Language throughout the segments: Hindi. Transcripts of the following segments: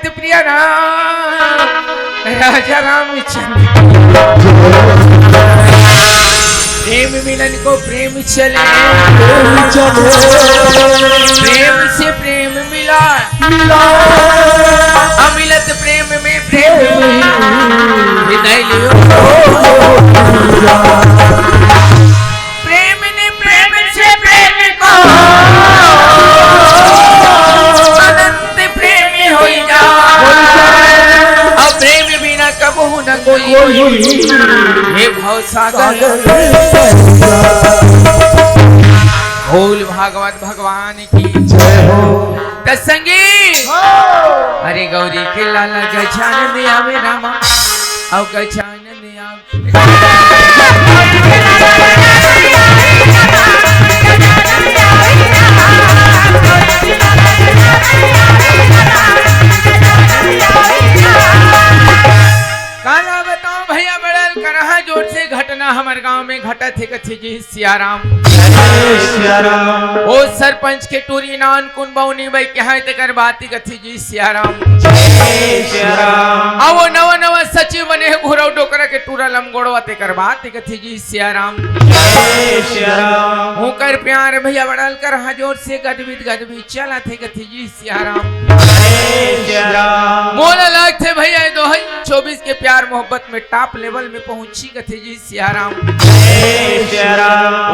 अमिलत प्रिय राम राजा रामचंद्र प्रेम मिलन को प्रेम चले प्रेम से प्रेम मिला अमिलत प्रेम में प्रेम हृदय लियो प्रेम ने प्रेम से प्रेम को अनंत प्रेम हो जा अब प्रेम बिना कबू न कोई हे भव सागर बोल भागवत भगवान की जय हो दसंगी अरे गौरी के लाला गजानन आवे रामा औ गजानन आवे काला बताओ भैया बड़ल करहा जोर से घटना हमारे गांव में घटा थे कथी जी सियाराम ओ सरपंच के टूरी नान कुन बौनी भाई क्या तकर बाती कथी जी सियाराम आवो नव नव सचिव बने घोरव डोकरा के टूरा लमगोड़वा तकर बाती कथी जी सियाराम हूं कर प्यार भैया बड़ल कर जोर से गदबी चला थे कथी जी सियाराम मोला लाग थे भैया 2024 के प्यार मोहब्बत में टॉप लेवल में पहुंची कथे जी सियाराम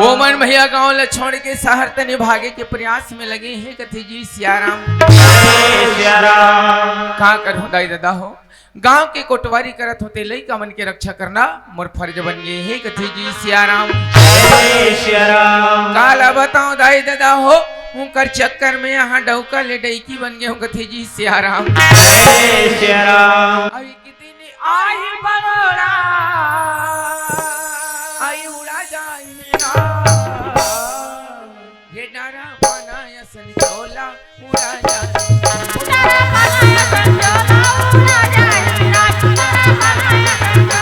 ओ मन भैया गांव ल छोड़ के शहर तने भागे के प्रयास में लगे हैं कथे जी सियाराम कहां कर दाई दादा हो गांव के कोटवारी करत होते लइका मन के रक्षा करना मोर फर्ज बन गए है कथे जी सियाराम काला बताओ दाई दादा हो हूं कर चक्कर में यहाँ डौका ले डईकी बन गए हूं कथे जी सियाराम आई बरोड़ा आई उड़ा जाए मेरा ये डरा बनाया संचोला उड़ा जाए डरा बनाया संचोला उड़ा जाए मेरा डरा बनाया संचोला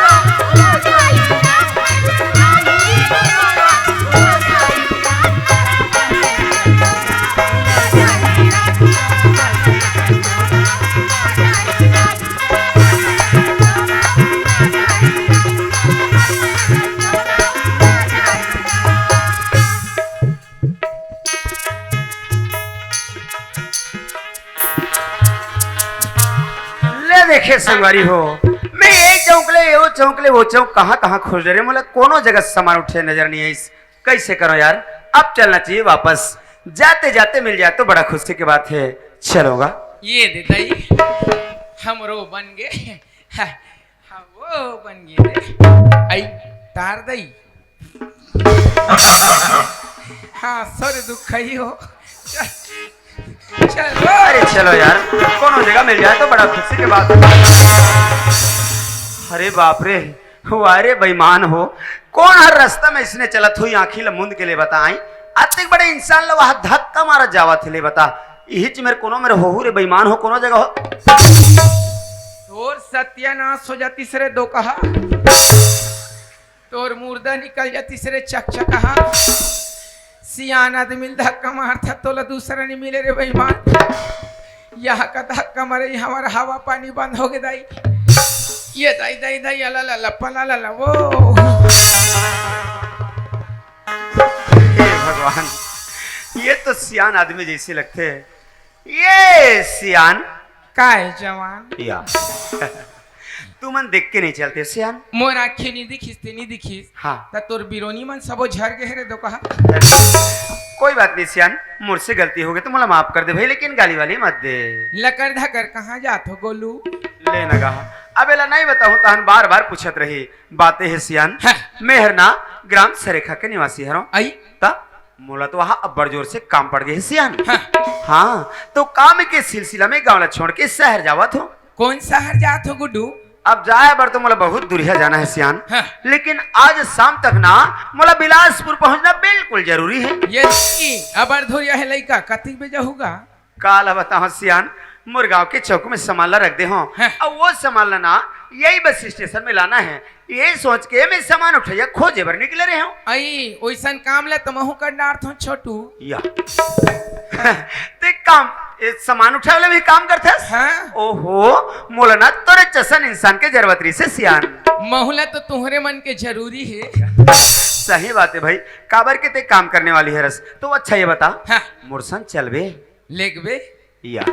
उड़ा जाए देखे संगवारी हो मैं ये चौकले वो चौक कहाँ खोज रहे मतलब कोनो जगह सामान उठे नजर नहीं है कैसे करो यार अब चलना चाहिए वापस जाते जाते मिल जाए तो बड़ा खुशी की बात है चलोगा ये दे दई हमरो बन गए हम वो बन गए आई तार दई हाँ सर दुख ही हो चलो अरे चलो यार कोनो जगह मिल जाए तो बड़ा खुशी की बात है अरे बाप रे अरे बेईमान हो कौन हर रास्ता में इसने चलत हुई आंखी लमुंद के लिए बताई अतिक बड़े इंसान लो वहां धक्का मारा जावा थे ले बता इहिच मेरे कोनो मेरे हो रे बेईमान हो कोनो जगह हो तोर सत्यानाश हो जाती सरे दो कहा तोर मुर्दा निकल जाती सरे चकचका सियान आदमी धक्का मारता तो दूसरा नहीं मिले रे बेईमान यहाँ का धक्का मारे हमारा हवा पानी बंद हो गए दाई ये दाई दाई दाई अला ला लपा ला ला वो भगवान ये तो सियान आदमी जैसे लगते हैं ये सियान का है जवान या तू मन देख के नहीं चलते सियान मोर आँखें नहीं दिखिस ते नहीं दिखिस हाँ ता तोर बिरोनी मन सबो झर गए रे दो कहा कोई बात नहीं सियान मुझसे गलती हो गई तो मुझे माफ कर दे भाई लेकिन गाली वाली मत दे लकर धकर कहाँ जात हो गोलू लेना कहा अब एला नहीं बताऊं तान बार बार पूछत रही बातें है सियान मेहरना ग्राम सरेखा के निवासी हरो आई ता मोला तो वहां अब्बर जोर से काम पड़ गए सियान हाँ तो काम के सिलसिला में गाँव छोड़ के शहर जावत हो कौन शहर जात हो गुड्डू अब जाए बर तो मोला बहुत दूरिया जाना है सियान लेकिन आज शाम तक ना मोला बिलासपुर पहुंचना बिल्कुल जरूरी है ये अब धोरिया है लइका कथी बजे होगा काल बताओ सियान मुरगांव के चौक में सामान रख दे हो हाँ। और वो सामान ना यही बस स्टेशन में लाना है, ये सोच के मैं सामान उठाया खोजे भर निकले रहे हूँ। आई ओइसन काम ले तमहू कर डारत हूँ छोटू। या ते काम ये सामान उठाए वाले भी काम करते हैं। हाँ ओहो मोलना तोरे चसन इंसान के जरूरत से सियान। महुला तो तुम्हारे मन के जरूरी है। सही बात है भाई, काबर के ते काम करने वाली है रस। तो अच्छा ये बता हाँ मुरसन चल बे लेगबे या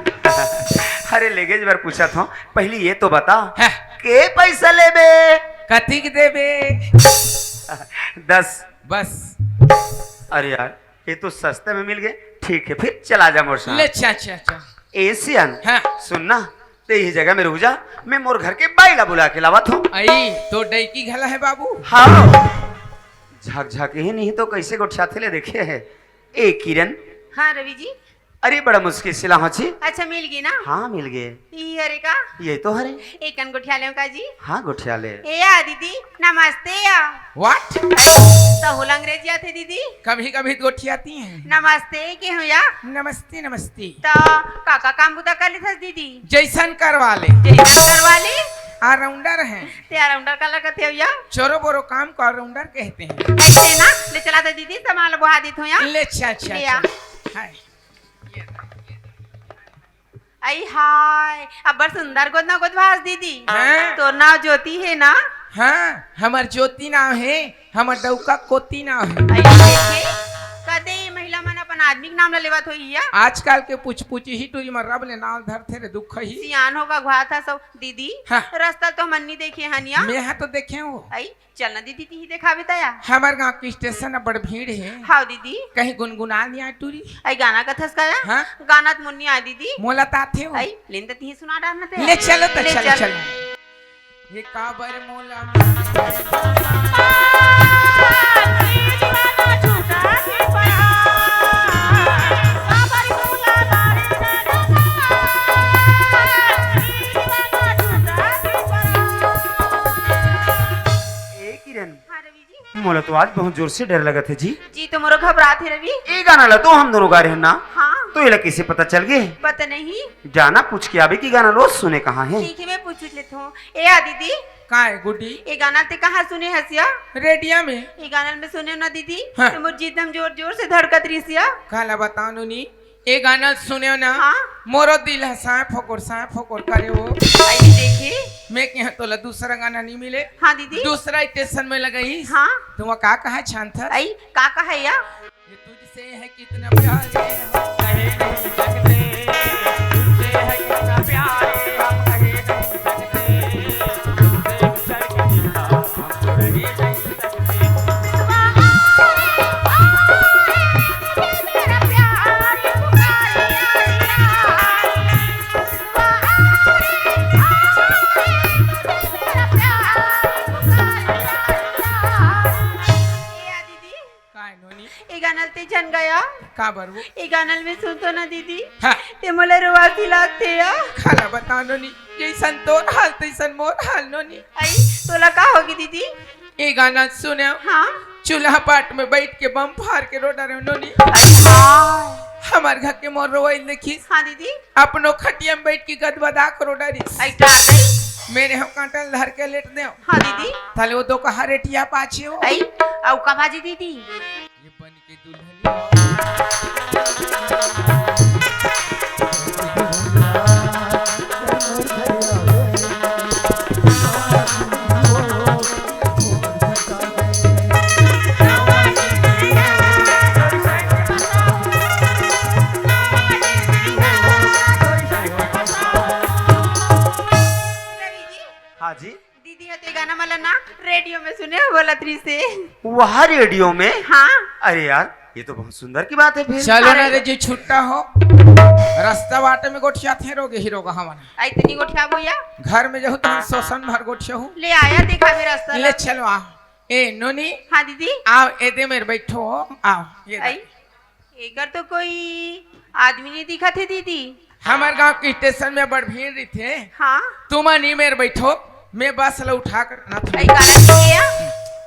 अरे लेगेज बार पूछा था, पहले ये तो बता हाँ के पैसा ले बे। कथी के देबे 10। बस। अरे यार ये तो सस्ते में मिल गए, ठीक है फिर चला जा मोर ले साथ। अच्छा एशियन हाँ सुनना ते ही जगह में रुक जा, मैं मोर घर के बाइला बुला के लावत हूँ। आई तो डैकी घला है बाबू। हाँ झाक झाक ही नहीं तो कैसे गोठियाथे ले देखे है। ए किरण हाँ रवि जी। अरे बड़ा मुश्किल सिला हची। अच्छा मिल गई ना। हाँ मिल गए। ई हरे का ये तो हरे। एक गोठिया ले का जी। हाँ गोठिया ले। ए आ दीदी नमस्ते या। व्हाट तो हुल अंग्रेजी आते दीदी। कभी कभी गोठियाती हैं। नमस्ते के हो या। नमस्ते नमस्ते। तो काका काम बुता कर लेथस दीदी। जैसन करवा ले जैसन करवा ले। ऑलराउंडर हैं। ते राउंडर का लगत है या। चोरो बोरो काम को ऑलराउंडर कहते हैं। ऐसे ना ले चला दे दीदी सामान बुहा दी थो या। ले अच्छा ले आ। हाय आई हाय अब बड़ सुंदर गोद ना गोद भास दीदी। हाँ। तो नाव ज्योति है ना। हाँ हमार ज्योति नाम है, हमार डौका कोती नाम है। आई देखे कदे महिला मन अपन आदमी के नाम ले लेवत होई या। आजकल के पूछ ही टूरी में रब ले नाम धरते रे दुख ही। सियान होगा घुआ था सब दीदी। हाँ। रास्ता तो मन नहीं देखे हनिया। मैं यहाँ तो देखे हो। आई चलना दीदी ती देखावे तया। हमार गांव के स्टेशन में बड़ भीड़ है, हाउ दीदी। कहीं गुनगुना लिया टूरी। आई गाना कथस का हाँ? गाना तो मुन्नी आ दीदी। मोला ताथे हो। आई लेन ती सुना डालना ते। ले चलो तो ले चलो चल। चलो। ये काबर मोला ए किरण हाँ रवि जी। मोला तो आज बहुत जोर से डर लगा थे जी। जी तो मोरो घबरात है रवि। ये गाना ला तो हम दोनों गा रहे हैं ना, हाँ तो ये ला कैसे पता चल गए। पता नहीं। जाना पूछ के आवे की गाना रोज सुने कहाँ है। ठीक है मैं पूछ लेता हूँ। ए आ दीदी का है गुड्डी? ये गाना ते कहाँ सुने हसिया। रेडिया में। ये गाना में सुने ना दीदी। हाँ। तो मुझे एकदम जोर जोर से धड़कत रही काला बतानो नी ए गाना सुने ना। हाँ। मोरो दिल है साए फोकोर करे वो। आई देखी। मैं के तो दूसरा गाना नहीं मिले। हाँ दीदी। दूसरा स्टेशन में लगई। हाँ तुम का कहा छान था? आई काका है या। ये तुझसे है कितना प्यार है, हम कहे नहीं सकते। तुझसे है कितना प्यार है, हम कहे नहीं सकते। तुझसे गुजर के जीना हम तो रह ही नहीं सकते। काय नोनी ये गानल ते जन गया। का बरबू? ये गानल में सुनतो ना दीदी। हाँ ते मोला रुवासी लागते या। खाला बता नोनी जैसन तोर हाल तैसन मोर हाल नोनी। आई तोला का होगी दीदी। ये गाना सुने हाँ चूल्हा पाट में बैठ के बम फाड़ के रोडा रहे नोनी। आई हाँ। हमार घर के मोर रोइल देखी हाँ दीदी। अपनो खटिया में बैठ के गदबदा कर रोडा रही। आई टार गई। मेरे हम कांटल धर के लेट दे हाँ दीदी। थाले वो दो कहा रेटिया पाछे हो। आई औ का बाजी दीदी। ये बन के दुल्हनिया रवि जी हाँ जी दीदी हते गाना मला ना रेडियो में सुने बोला त्री से। वहाँ रेडियो में। हाँ अरे यार ये तो बहुत सुंदर की बात है फिर। चलो ना रे जी छुट्टा हो रास्ता बाटे में गोठिया थे रोगे हीरोगा हमारा। आई तनी गोठिया बोया। घर में जहु तुम शोषण भर गोठिया हूँ। ले आया देखा मेरा रास्ता। ले चलो आओ। ए नोनी हाँ दीदी। आओ ए दे मेरे बैठो आओ। ये आई एकर तो कोई आदमी नहीं दिखा थे दीदी। हमारे गांव के स्टेशन में बड़ भीड़ रही थे। हाँ तुम नहीं मेरे बैठो, मैं बस ला उठा कर ना आई गाना किया।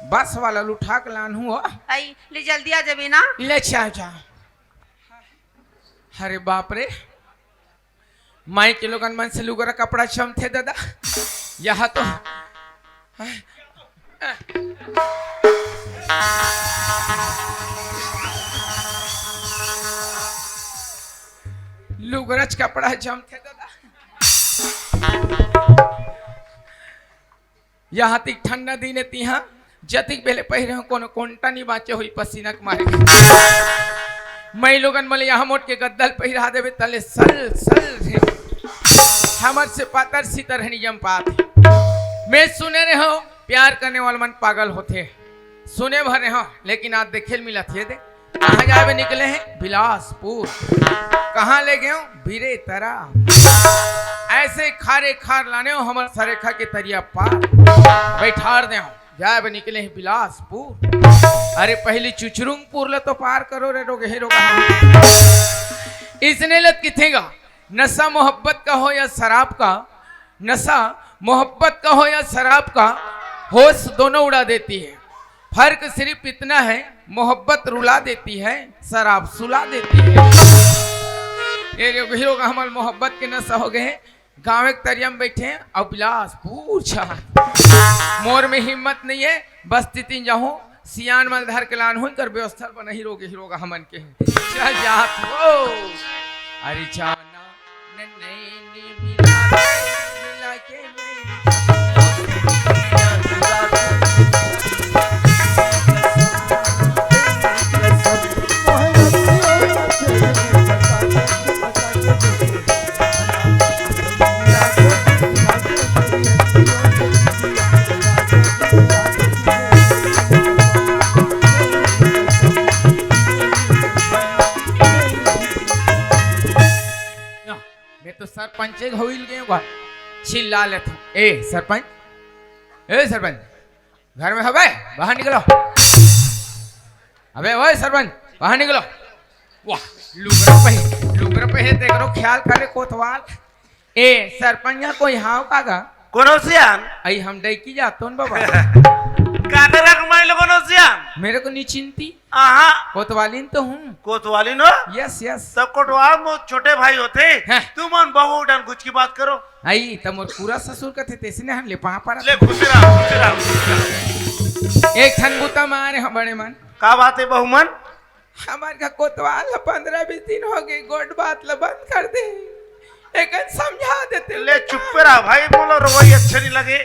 बस वाला उठा कर लान हुआ। आई ले जल्दी आ जबे ना। ले चाह जा। अरे बाप रे माई के लोगन मन से लुगरा कपड़ा छम थे दादा यहाँ तो लुगरच कपड़ा जम थे दादा यहाँ तक ठंडा दिन तिहा जतिक बेले पहिरे हो कोनो कोंटा नहीं बाचे हुई पसीना के मारे मैं लोगन मले यहाँ मोट के गद्दल पहिरा देवे तले सल सल रे हमर से पातर सीतर हनी जम पाते मैं सुने रहे हो प्यार करने वाला मन पागल होते सुने भरे हो लेकिन आज देखे मिला थे दे कहाँ जावे निकले हैं बिलासपुर कहाँ ले गए हो बीरे तरा ऐसे खारे खार लाने हो हमारे सरेखा के तरिया पार बैठार दे हो जाए निकले हैं बिलासपुर अरे पहली चुचरुंगपुर ले तो पार करो रे रोगे हे रोगा इसने लत किथेगा नशा मोहब्बत का हो या शराब का नशा मोहब्बत का हो या शराब का होश दोनों उड़ा देती है फर्क सिर्फ इतना है मोहब्बत रुला देती है शराब सुला देती है ये हीरो का हमारे मोहब्बत के नशा हो गए गाँव एक तरियम बैठे हैं और बिलासपुर छा मोर में हिम्मत नहीं है बस तितिन जाऊं सियान मलधार के लान हुई कर व्यवस्था बना हीरो का हमन के चल जात हो अरे जाना नैनी मिला के तो सरपंच होइल गए चिल्ला लेता ए सरपंच घर में हवे बाहर निकलो अबे ओए सरपंच बाहर निकलो वाह लुगरा पे देख रो ख्याल करे कोतवाल ए सरपंच कोई हाव कागा कोनो सियान आई हम डैकी जातो न बाबा काकरा कमाई लोगों नो सियान मेरे को नहीं चिंती आहा कोतवालिन तो हूँ कोतवाली नो यस सब कोतवाल मो छोटे भाई होते हैं। तुम मन बहु उठन कुछ की बात करो आई तब मोर पूरा ससुर का थे तेसने हम ले पा पर ले खुश रहा एक ठन बुता मारे हम बड़े मन का बात है बहुमन हमारे का कोतवाल 15-20 दिन हो गए गोट बात ला बंद कर दे एक समझा देते ले चुप रहा भाई बोलो रवैई अच्छे नहीं लगे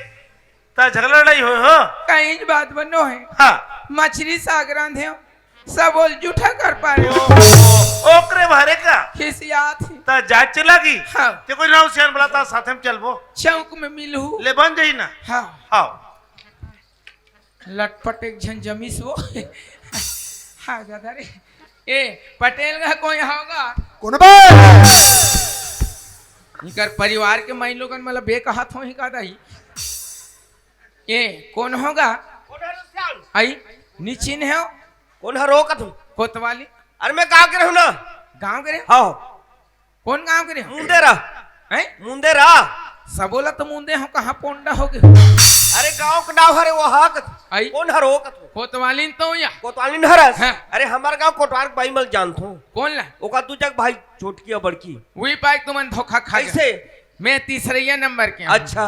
ता झगड़ा लड़ाई हो कहीं बात बनो है हाँ मछली सागरान है सब बोल जूठा कर पा रहे ओकरे भरे का खिसिया थी ता जाच चलागी हाँ ते कोई नाव सियान बुलाता साथ में चलबो चौक में मिलू ले बन जाई ना हाँ आओ लटपट एक झंझमिस वो हाँ दादा रे ए पटेल का कोई होगा कौन बे इनकर परिवार के माइन लोगन मतलब बेकहात हो ही का दाई ए कौन होगा आई निचिन है कौन हरो का तुम कोतवाली अरे मैं गांव के रहूं ना गांव के रे हाँ कौन गांव के रे मुंदेरा हैं मुंदेरा सबोला तो मुंदे हो कहाँ पोंडा हो गए अरे गांव का नाम हरे वो हाँ का आई कौन हरो का तुम कोतवाली तो या कोतवाली हरस हाँ। अरे हमारे गांव कोटवार भाई मल जानत हूँ कौन ला ओका तू जग भाई छोटकी और बड़की वही पाइक तुमन धोखा खा गए कैसे मैं तीसरैया नंबर के हूँ। अच्छा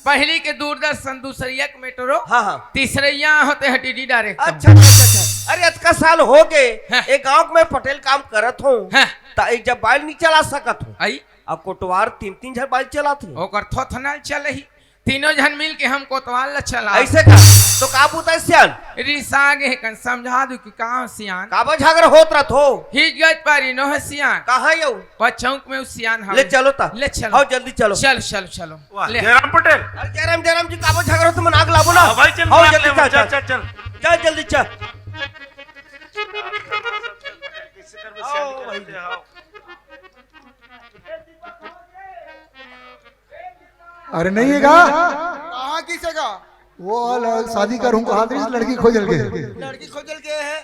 पहली के दूरदर्शन दूसरैया के मेट्रो हाँ हाँ तीसरैया होते हैं डीडी डायरेक्ट अच्छा अच्छा अच्छा अरे आज का साल हो गए हाँ। एक गांव में पटेल काम करत हूँ हाँ। ता एक जब बाइल नहीं चला सकत हूँ आई अब कोटवार 3-3 जन बाइल चला थे ओकर थोथनल चल ही तीनों जन मिल के हम कोतवाल ला चला ऐसे का तो का पूता सियान रिसा गे कन समझा दू कि कहाँ सियान काबा झगड़ा होत रहा थो हिज गज पारी नो है सियान कहाँ यू पर चौक में उस सियान हम ले चलो ता ले चलो आओ जल्दी चलो चलो वाह ले जयराम पटेल अरे जयराम जी काबा झगड़ा तुम आग लाबो ना हाँ भाई चल आओ बुला जल्दी ले, चल चल चल चल जल्दी चल आओ भाई आओ अरे नहीं है का कहाँ किसेगा वो शादी करूँ को हाथ लड़की खोजल के लड़की खोजल के है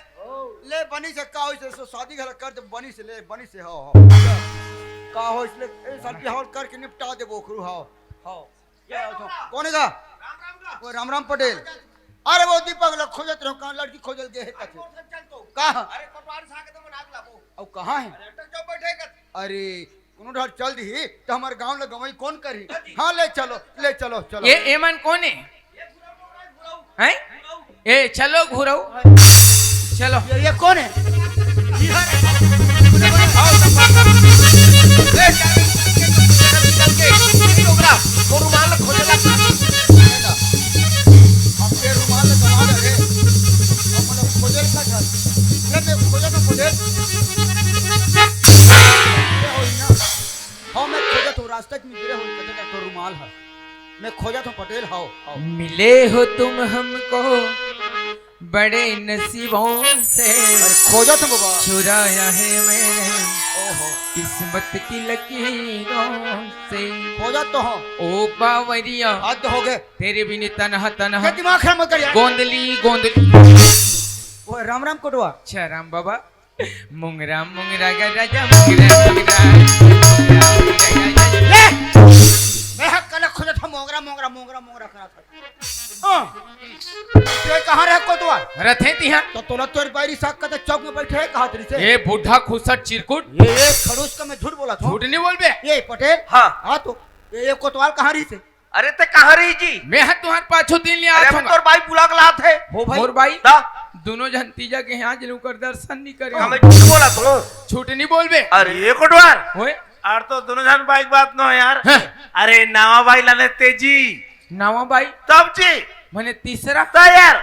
ले बनी से का होइसे सो शादी घर कर दे बनी से ले बनी से हो का हो इसले ए साल बिहाव करके निपटा दे बोखरू हो क्या हो कौन है का वो राम पटेल अरे वो दीपक लोग खोजत रहो कहाँ लड़की खोजल के है कहाँ अरे कोटवार सागे तो आग लाबो अब कहाँ है जो बैठेगा अरे कोनो ढार चल दी तो हमारे गांव में गवई कौन करी। हाँ ले चलो चलो। ये एमन कौन है हैं? ए चलो घुराओ चलो। ये कौन है? वो रुमाल खोजला हमके रुमाल कमा दे हम खोजल का था ले खोजा तो खोजल हाँ मैं खोजा तो रास्ते में गिरे हो तो रुमाल है मैं खोजा तो पटेल हाओ। मिले हो तुम हमको बड़े नसीबों से, खोजा तो बाबा चुराया है मैंने ओहो किस्मत की लकीरों से। खोजा तो हो ओ बावरिया आज हो गए तेरे बिन तनहा तनहा क्या दिमाग खराब मत कर यार। गोंदली वो राम कोटवा अच्छा राम बाबा मुंगरा मुंगरा गा राजा मुंगरा मुंगरा ले मैं हक कल खोजा था मोगरा करा था। ये कहाँ रहे कोटवा? रथे तिहा तो तोला तोर बारी साग का चौक में बैठे है कहाँ तेरी से? ये बुढ़ा खुसट चिरकुट ये खड़ूस का मैं झूठ बोला था। झूठ नहीं बोल बे। ये पटेल हाँ तो ये कोतवाल कहाँ रही से? अरे ते कहाँ रही जी? मैं हत तुम्हार पाछू दिन लिया अरे हम तोर भाई बुला के लात है हो भाई और भाई ता दोनों जन तीजा के यहाँ जलू कर दर्शन नहीं करे। हमें झूठ बोला तो झूठ नहीं बोल बे। अरे ये कोटवार होए आर तो दोनों जन बाइक बात न हो यार। हाँ। अरे नावा भाई लाने तेजी नावा भाई तब जी मैंने तीसरा तो यार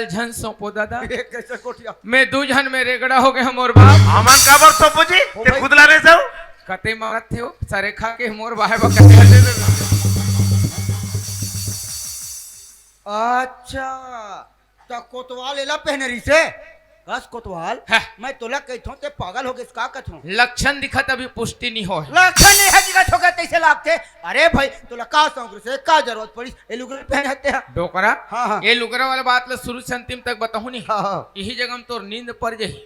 झन सौंपो दादा। ये कैसे कोटिया? मैं दू झन में रेगड़ा हो गए हम और बाप हमन काबर सोपो जी ओ ते भाई। खुद लाने जाओ कते मारत थे हो सारे खा के मोर बाहे बकते। अच्छा तो कोतवाल एला पहने रही से बस कोतवाल हाँ। मैं तोला कहथो ते पागल हो गए का कथो लक्षण दिखत अभी पुष्टि नहीं हो। लखन नहीं है जिगा ठोका तैसे लागते। अरे भाई तोला का सौंग से का जरूरत पड़ी ए लुगड़े पहनते हैं। डोकरा हाँ। ये लुगरा वाला बात ले शुरू से अंतिम तक बताऊं नहीं। हाँ। यही जगह में तोर नींद पड़ जाही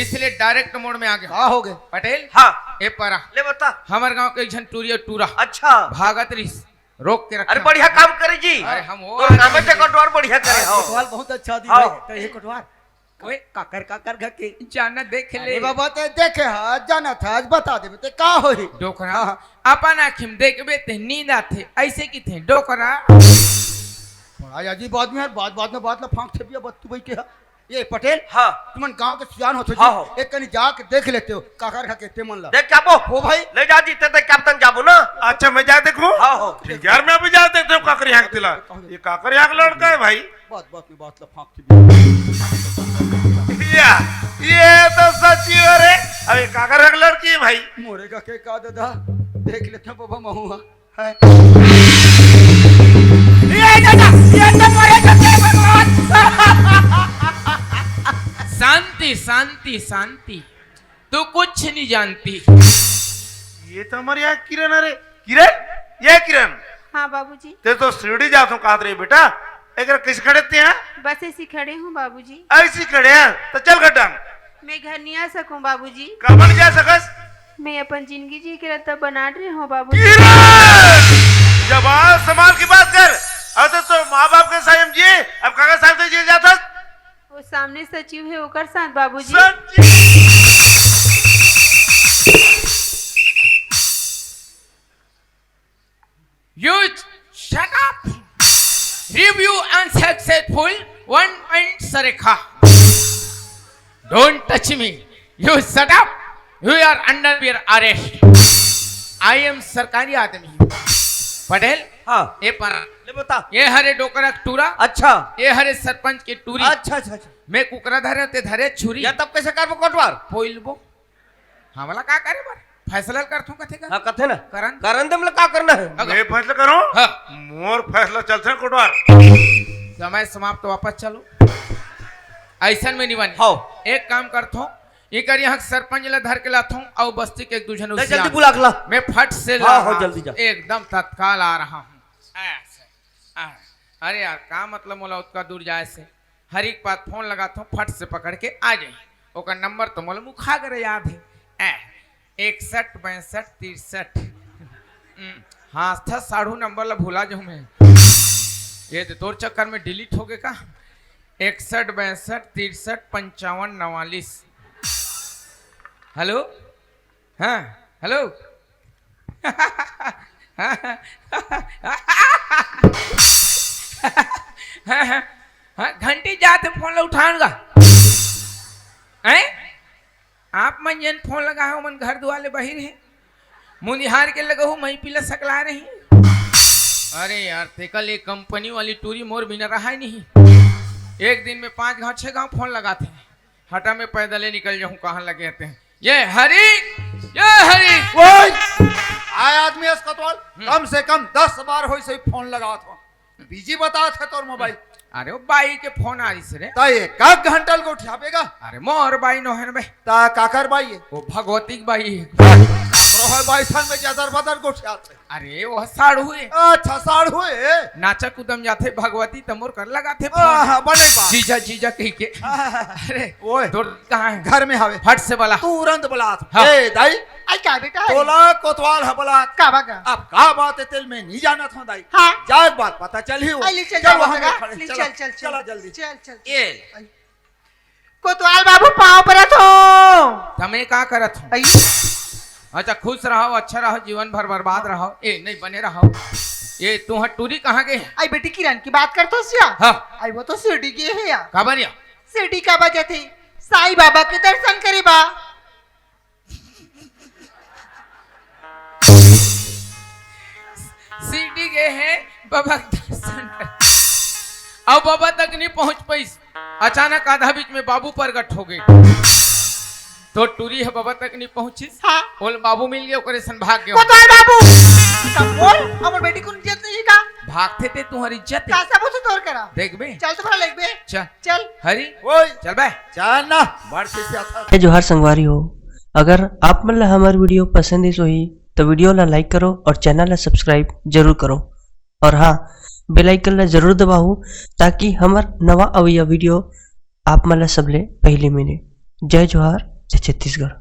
इसलिए डायरेक्ट मोड में आ गया। हाँ हो गए पटेल हाँ ए परा ले बता। हमारे गांव के एक झन टूरिया टूरा अच्छा भागत रिस रोक के रखा। अरे बढ़िया काम करे जी। अरे हम वो तो काम से कोटवार बढ़िया करे हो। कोतवाल बहुत अच्छा आदमी हाँ। है। तो ये कोतवाल ओए काकर घर के जाना देख ले अरे बाबा ते देखे हा जाना था आज बता दे ते का होई। डोकरा अपन आँखिम देखबे ते नींद आथे ऐसे की थे डोकरा। बड़ा अजीब आदमी है बात में बात ला फांक छपिया बत्तू बैठे है। ये पटेल हाँ तुमन गांव के सियान होते हाँ, हाँ। एक कनी जाके देख लेते हो काकर खा के ते मन ला देख क्या बो हो भाई ले जा जी ते क्या तक जाबो ना। अच्छा मैं जा देखूं हाँ हो ठीक यार मैं अभी जा देखता हूँ काकर यहाँ तिला ये काकर यहाँ का लड़का है भाई। बात में बात ला फांक छपिया ये तो सच्ची है रे। अरे काकर यहाँ का लड़की है भाई। मोरेगा के का दादा देख लेते हैं बाबा महुआ है। शांति शांति शांति तू कुछ नहीं जानती। ये तो हमारे यहाँ किरण है रे। किरण ये किरण हाँ बाबूजी ते तो सीढ़ी जात हूँ कहा रे बेटा एक किस खड़े थे यहाँ बस ऐसी खड़े हूँ बाबूजी। ऐसी खड़े हैं तो चल गड्ढा मैं घर नहीं आ सकूँ बाबूजी। कब बन जा सकस। मैं अपन जिंदगी जी के रास्ता बना रही हूँ बाबूजी। किरण जवान संभाल की बात कर। अब तो माँ बाप के साथ जिए अब काका साथ जिए जाता वो सामने सचिव है ओकर साथ बाबूजी। You shut up. Review unsuccessful. 1 point Sarekha. Don't touch me. You shut up. You are under your arrest. I am सरकारी आदमी। पटेल हाँ ये परा ले बता। ये हरे डोकरा टूरा अच्छा ये हरे सरपंच के टूरी अच्छा मैं कुकरा धरे ते धरे छुरी या तब कैसे कर कोटवार पोइलबो हमला का करे बार फैसला करथू कथे का हाँ कथे ना करन करन दे मतलब का करना है। मैं फैसला करूं हाँ। मोर फैसला चलते हैं कोटवार। समय समाप्त वापस चलो ऐसा में नहीं बनी। हाँ। एक काम करथो ये कर यहाँ सरपंच ला धर के लाथो और बस्ती के एक दूजन ले जल्दी बुला के ला। मैं फट से हाँ, हाँ, जल्दी जा। एकदम तत्काल आ रहा हूँ ऐसे। अरे यार का मतलब मोला उसका दूर जाए से हर एक बात फोन लगाता हूँ फट से पकड़ के आ जाए ओकर नंबर तो मोला मुखा करे याद है 61 62 63 हाँ था साढ़ू नंबर ला भूला जाऊँ मैं ये तो तोर चक्कर में डिलीट हो गए का 61 62 63 55 44। हेलो हाँ हेलो घंटी जाते फोन ला उठाऊंगा हैं? आप मन जन फोन लगा हो मन घर दुआले बहिर है मुनिहार के लगा हूँ मई पिला सकला रही। अरे यार तेकल एक कंपनी वाली टूरी मोर बिना रहा ही नहीं। एक दिन में 5 गांव 6 गांव फोन लगाते हैं। हटा में पैदल ही निकल जाऊं कहाँ लगे रहते हैं। ये हरी आय आदमी इसका तो कम से कम 10 बार हो से फोन लगा था बिजी बता था तोर मोबाइल। अरे वो बाई के फोन आ रही रे। ता एक घंटा को उठावेगा। अरे मोर बाई नो है बे। ता काकर बाई है वो भगवती बाई है। रोहर बाई सन में जदर बदर को उठाते। अरे वो साड़ हुए। अच्छा साड़ हुए नाचा कूदम जाते भगवती तमोर कर लगाते हां बने बात जीजा कह के। अरे ओए तो कहां है? घर में हवे फट से बोला तुरंत बोला। हाँ। ए दाई आई क्या बेटा तोला कोतवाल है बोला का बागा अब का बात है तेल में नहीं जाना था दाई। हाँ। जाए बात पता चल ही आई ले चल वहाँ जा में खड़े, चल चला, चल चल चला जल्दी चल चल ये कोतवाल बाबू पाँव पर हो। तमे का करत हो? आई अच्छा खुश रहो अच्छा रहो जीवन भर बर्बाद रहो। ए नहीं बने रहो। ये तू टूरी कहाँ गए? आई बेटी किरण की बात करतो सिया। हाँ आई वो तो शिरडी गए है या का बनिया शिरडी का वजह थे साईं बाबा के दर्शन करे बा। सीडी गए हैं बाबा के दर्शन कर। अब बाबा तक नहीं पहुंच पाई। अचानक आधा बीच में बाबू प्रगट हो गए तो टूरी है बाबा तक नहीं पहुंची। हाँ। बोल बाबू मिल गया ओकरे सन भाग गया। कोतवाल बाबू तब बोल हमर बेटी को इज्जत नहीं का भागते थे तुम्हारी इज्जत का सब उसे तोड़ करा देख बे। चल तुम्हारा लेग बे चल चल हरी ओए चल बे। चल ना बड़ से आता है जोहार संगवारी हो। अगर आप मन ला हमार वीडियो पसंद ही सोही तो वीडियो ला लाइक करो और चैनल ला सब्सक्राइब जरूर करो और हाँ बेल आइकन ला जरूर दबाओ ताकि हमार नवा अवैया वीडियो आप मन ला सबले पहले मिले। जय जोहार जय छत्तीसगढ़।